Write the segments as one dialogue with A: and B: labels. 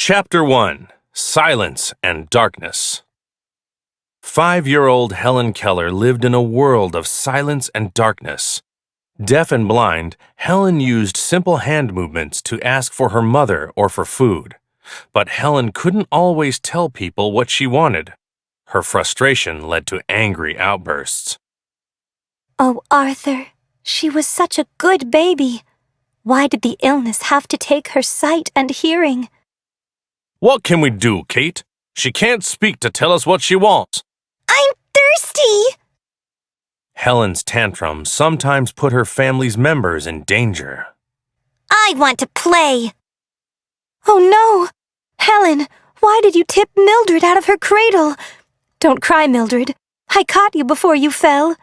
A: Chapter 1: Silence and Darkness. 5-year-old Helen Keller lived in a world of silence and darkness. Deaf and blind, Helen used simple hand movements to ask for her mother or for food. But Helen couldn't always tell people what she wanted. Her frustration led to angry outbursts.
B: Oh, Arthur, she was such a good baby. Why did the illness have to take her sight and hearing?
A: What can we do, Kate? She can't speak to tell us what she wants.
B: I'm thirsty!
A: Helen's tantrums sometimes put her family's members in danger.
B: I want to play. Oh no! Helen, why did you tip Mildred out of her cradle? Don't cry, Mildred. I caught you before you fell.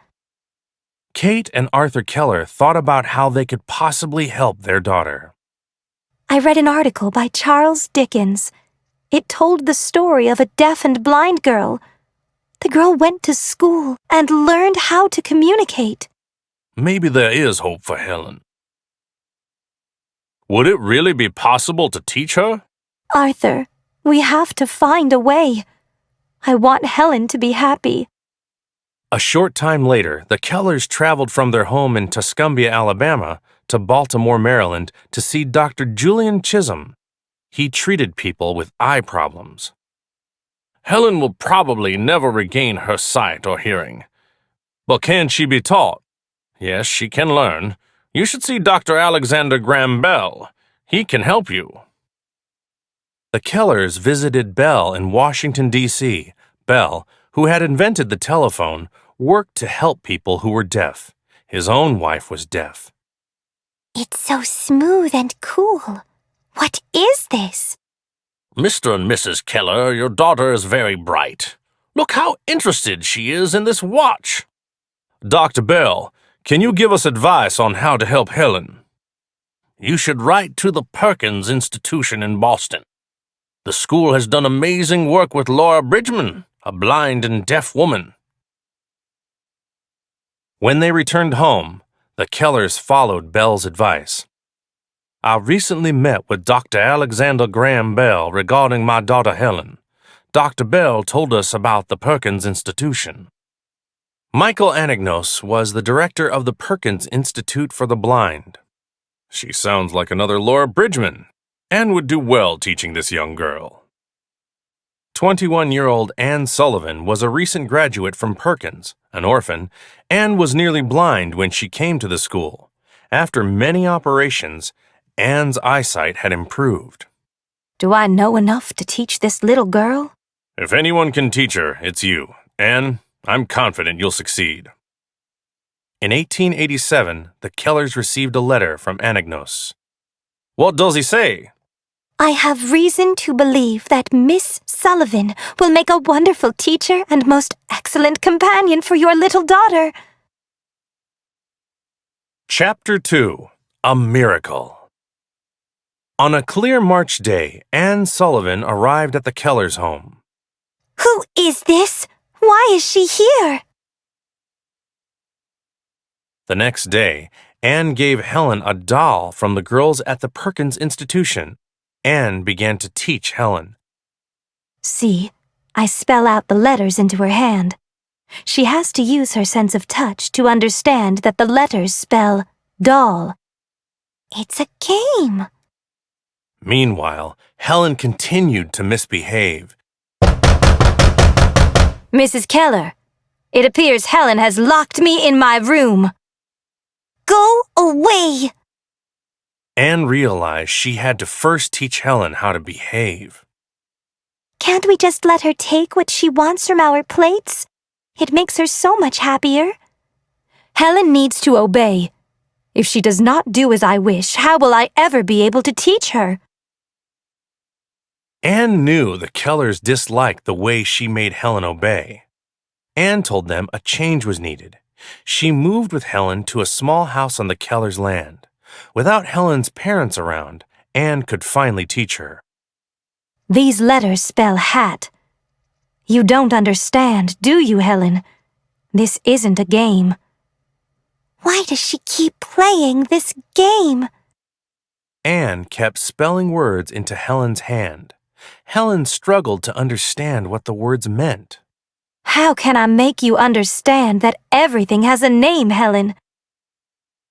A: Kate and Arthur Keller thought about how they could possibly help their daughter.
B: I read an article by Charles Dickens. It told the story of a deaf and blind girl. The girl went to school and learned how to communicate.
A: Maybe there is hope for Helen. Would it really be possible to teach her?
B: Arthur, we have to find a way. I want Helen to be happy.
A: A short time later, the Kellers traveled from their home in Tuscumbia, Alabama, to Baltimore, Maryland, to see Dr. Julian Chisholm. He treated people with eye problems. Helen will probably never regain her sight or hearing. But can she be taught? Yes, she can learn. You should see Dr. Alexander Graham Bell. He can help you. The Kellers visited Bell in Washington, D.C. Bell, who had invented the telephone, worked to help people who were deaf. His own wife was deaf.
B: It's so smooth and cool. What is this?
A: Mr. and Mrs. Keller, your daughter is very bright. Look how interested she is in this watch. Dr. Bell, can you give us advice on how to help Helen? You should write to the Perkins Institution in Boston. The school has done amazing work with Laura Bridgman, a blind and deaf woman. When they returned home, the Kellers followed Bell's advice. I recently met with Dr. Alexander Graham Bell regarding my daughter Helen. Dr. Bell told us about the Perkins Institution. Michael Anagnos was the director of the Perkins Institute for the Blind. She sounds like another Laura Bridgman, and would do well teaching this young girl. 21-year-old Anne Sullivan was a recent graduate from Perkins, an orphan, and was nearly blind when she came to the school. After many operations, Anne's eyesight had improved.
B: Do I know enough to teach this little girl?
A: If anyone can teach her, it's you. Anne, I'm confident you'll succeed. In 1887, the Kellers received a letter from Anagnos. What does he say?
B: I have reason to believe that Miss Sullivan will make a wonderful teacher and most excellent companion for your little daughter.
A: Chapter 2: A Miracle. On a clear March day, Anne Sullivan arrived at the Kellers' home.
B: Who is this? Why is she here?
A: The next day, Anne gave Helen a doll from the girls at the Perkins Institution. Anne began to teach Helen.
B: See, I spell out the letters into her hand. She has to use her sense of touch to understand that the letters spell doll. It's a game.
A: Meanwhile, Helen continued to misbehave.
B: Mrs. Keller, it appears Helen has locked me in my room. Go away!
A: Anne realized she had to first teach Helen how to behave.
B: Can't we just let her take what she wants from our plates? It makes her so much happier. Helen needs to obey. If she does not do as I wish, how will I ever be able to teach her?
A: Anne knew the Kellers disliked the way she made Helen obey. Anne told them a change was needed. She moved with Helen to a small house on the Kellers' land. Without Helen's parents around, Anne could finally teach her.
B: These letters spell hat. You don't understand, do you, Helen? This isn't a game. Why does she keep playing this game?
A: Anne kept spelling words into Helen's hand. Helen struggled to understand what the words meant.
B: How can I make you understand that everything has a name, Helen?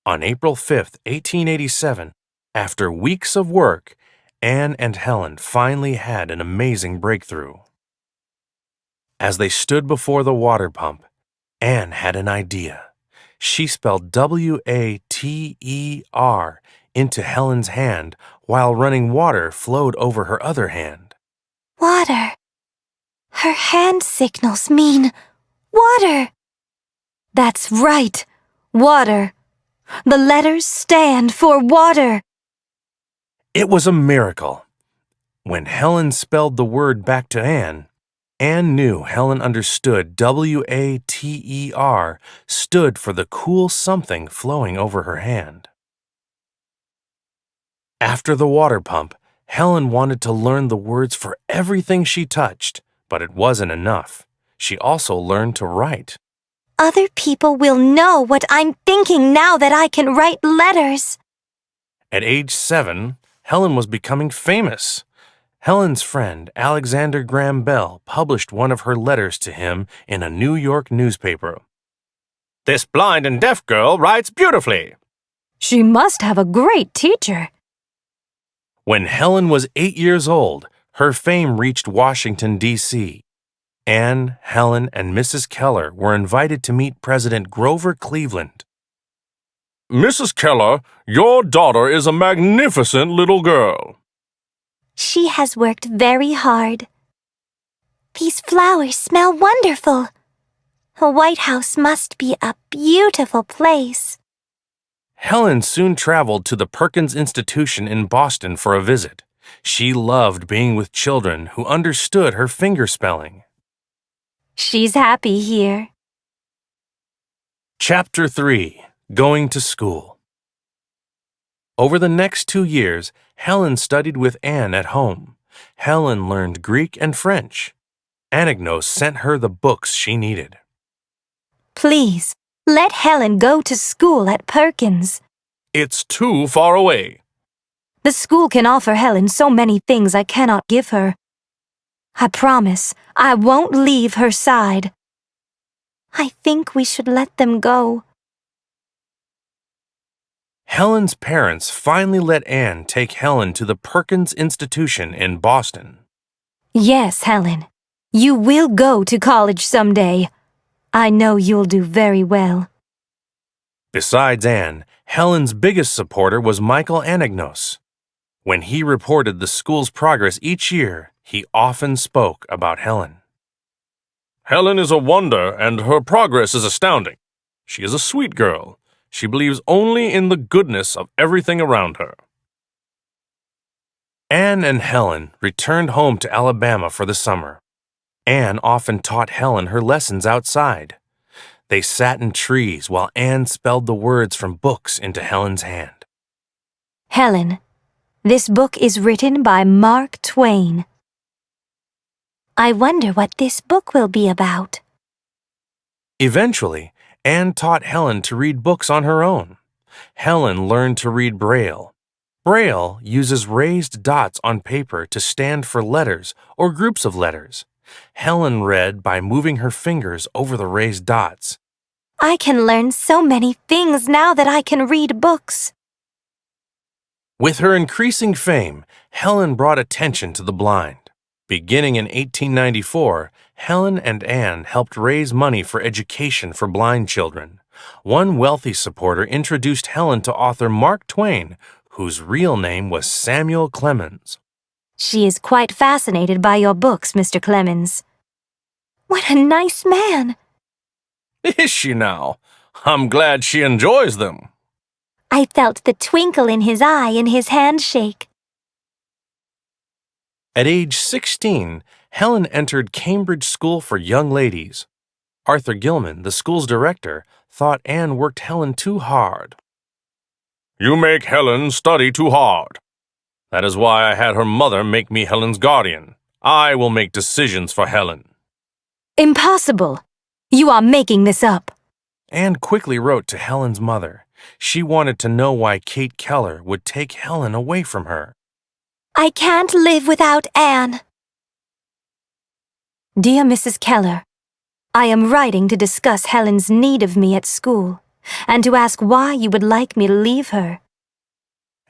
A: On April 5th, 1887, after weeks of work, Anne and Helen finally had an amazing breakthrough. As they stood before the water pump, Anne had an idea. She spelled W-A-T-E-R into Helen's hand while running water flowed over her other hand.
B: Water. Her hand signals mean water. That's right, water. The letters stand for water.
A: It was a miracle. When Helen spelled the word back to Anne knew Helen understood W-A-T-E-R stood for the cool something flowing over her hand. After the water pump, Helen wanted to learn the words for everything she touched, but it wasn't enough. She also learned to write.
B: Other people will know what I'm thinking now that I can write letters.
A: At age 7, Helen was becoming famous. Helen's friend, Alexander Graham Bell, published one of her letters to him in a New York newspaper. "This blind and deaf girl writes beautifully."
B: She must have a great teacher.
A: When Helen was 8 years old, her fame reached Washington, D.C. Anne, Helen, and Mrs. Keller were invited to meet President Grover Cleveland. "Mrs. Keller, your daughter is a magnificent little girl."
B: She has worked very hard. These flowers smell wonderful. The White House must be a beautiful place.
A: Helen soon traveled to the Perkins Institution in Boston for a visit. She loved being with children who understood her fingerspelling.
B: She's happy here.
A: Chapter 3. Going to School. Over the next 2 years, Helen studied with Anne at home. Helen learned Greek and French. Anagnos sent her the books she needed.
B: Please, let Helen go to school at Perkins.
A: "It's too far away."
B: The school can offer Helen so many things I cannot give her. I promise I won't leave her side. I think we should let them go.
A: Helen's parents finally let Anne take Helen to the Perkins Institution in Boston.
B: Yes, Helen. You will go to college someday. I know you'll do very well.
A: Besides Anne, Helen's biggest supporter was Michael Anagnos. When he reported the school's progress each year, he often spoke about Helen. "Helen is a wonder, and her progress is astounding. She is a sweet girl. She believes only in the goodness of everything around her." Anne and Helen returned home to Alabama for the summer. Anne often taught Helen her lessons outside. They sat in trees while Anne spelled the words from books into Helen's hand.
B: Helen, this book is written by Mark Twain. I wonder what this book will be about.
A: Eventually, Anne taught Helen to read books on her own. Helen learned to read Braille. Braille uses raised dots on paper to stand for letters or groups of letters. Helen read by moving her fingers over the raised dots.
B: I can learn so many things now that I can read books.
A: With her increasing fame, Helen brought attention to the blind. Beginning in 1894, Helen and Anne helped raise money for education for blind children. One wealthy supporter introduced Helen to author Mark Twain, whose real name was Samuel Clemens.
B: She is quite fascinated by your books, Mr. Clemens. What a nice man!
A: Is she now? I'm glad she enjoys them.
B: I felt the twinkle in his eye in his handshake.
A: At age 16, Helen entered Cambridge School for Young Ladies. Arthur Gilman, the school's director, thought Anne worked Helen too hard. "You make Helen study too hard. That is why I had her mother make me Helen's guardian. I will make decisions for Helen."
B: Impossible! You are making this up.
A: Anne quickly wrote to Helen's mother. She wanted to know why Kate Keller would take Helen away from her.
B: I can't live without Anne. Dear Mrs. Keller, I am writing to discuss Helen's need of me at school, and to ask why you would like me to leave her.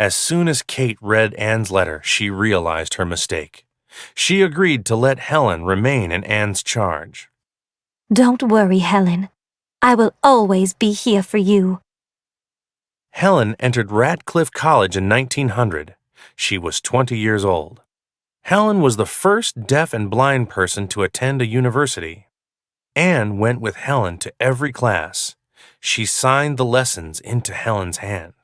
A: As soon as Kate read Anne's letter, she realized her mistake. She agreed to let Helen remain in Anne's charge.
B: Don't worry, Helen. I will always be here for you.
A: Helen entered Radcliffe College in 1900. She was 20 years old. Helen was the first deaf and blind person to attend a university. Anne went with Helen to every class. She signed the lessons into Helen's hand.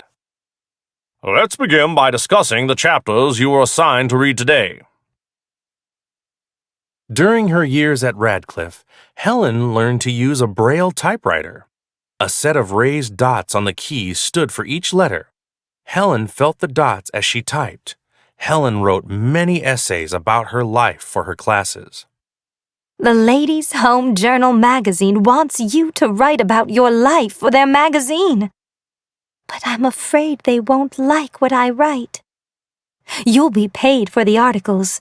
A: Let's begin by discussing the chapters you were assigned to read today. During her years at Radcliffe, Helen learned to use a Braille typewriter. A set of raised dots on the keys stood for each letter. Helen felt the dots as she typed. Helen wrote many essays about her life for her classes.
B: The Ladies' Home Journal magazine wants you to write about your life for their magazine. But I'm afraid they won't like what I write. You'll be paid for the articles.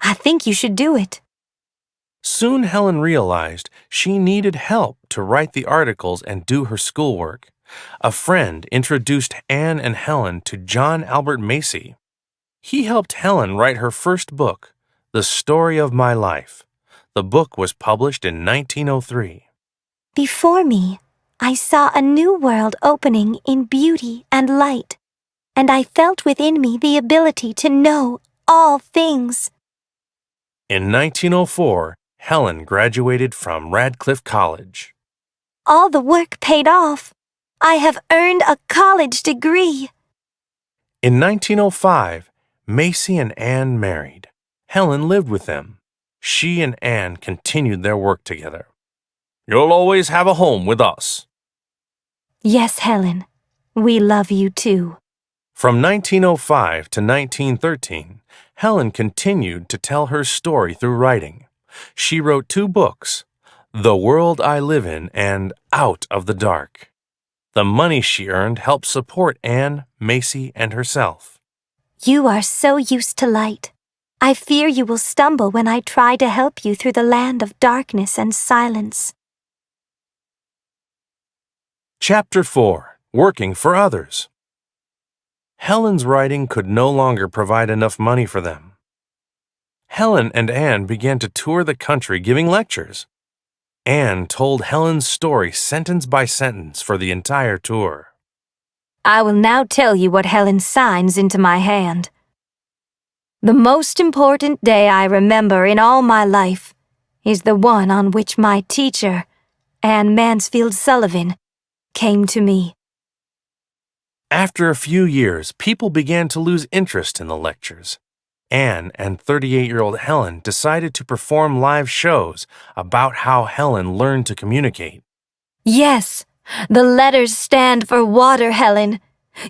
B: I think you should do it.
A: Soon Helen realized she needed help to write the articles and do her schoolwork. A friend introduced Anne and Helen to John Albert Macy. He helped Helen write her first book, The Story of My Life. The book was published in 1903.
B: Before me, I saw a new world opening in beauty and light, and I felt within me the ability to know all things.
A: In 1904, Helen graduated from Radcliffe College.
B: All the work paid off. I have earned a college degree.
A: In 1905, Macy and Anne married. Helen lived with them. She and Anne continued their work together. You'll always have a home with us.
B: Yes, Helen. We love you too.
A: From 1905 to 1913, Helen continued to tell her story through writing. She wrote 2 books, The World I Live In and Out of the Dark. The money she earned helped support Anne, Macy, and herself.
B: You are so used to light. I fear you will stumble when I try to help you through the land of darkness and silence.
A: Chapter 4. Working for Others. Helen's writing could no longer provide enough money for them. Helen and Anne began to tour the country giving lectures. Anne told Helen's story sentence by sentence for the entire tour.
B: I will now tell you what Helen signs into my hand. The most important day I remember in all my life is the one on which my teacher, Anne Mansfield Sullivan, came to me.
A: After a few years, people began to lose interest in the lectures. Anne and 38-year-old Helen decided to perform live shows about how Helen learned to communicate.
B: Yes, the letters stand for water, Helen.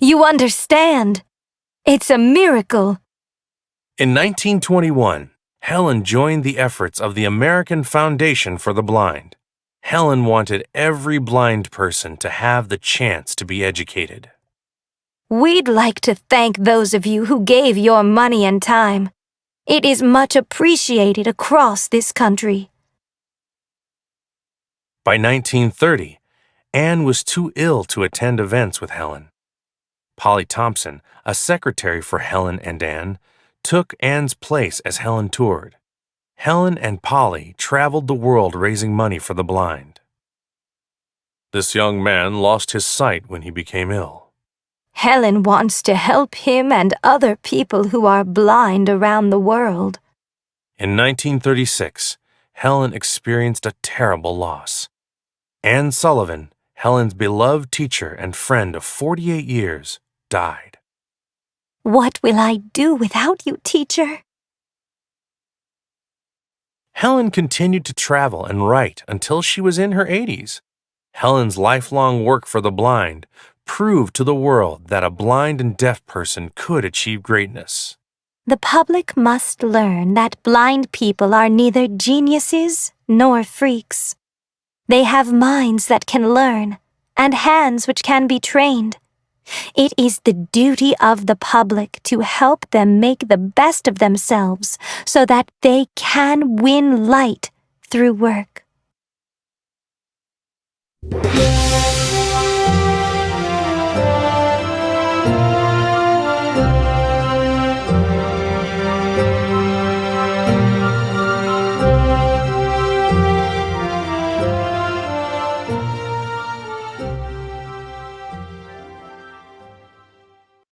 B: You understand. It's a miracle.
A: In 1921, Helen joined the efforts of the American Foundation for the Blind. Helen wanted every blind person to have the chance to be educated.
B: We'd like to thank those of you who gave your money and time. It is much appreciated across this country.
A: By 1930, Anne was too ill to attend events with Helen. Polly Thompson, a secretary for Helen and Anne, took Anne's place as Helen toured. Helen and Polly traveled the world raising money for the blind. This young man lost his sight when he became ill.
B: Helen wants to help him and other people who are blind around the world.
A: In 1936, Helen experienced a terrible loss. Anne Sullivan, Helen's beloved teacher and friend of 48 years, died.
B: What will I do without you, teacher?
A: Helen continued to travel and write until she was in her 80s. Helen's lifelong work for the blind proved to the world that a blind and deaf person could achieve greatness.
B: The public must learn that blind people are neither geniuses nor freaks. They have minds that can learn and hands which can be trained. It is the duty of the public to help them make the best of themselves so that they can win light through work.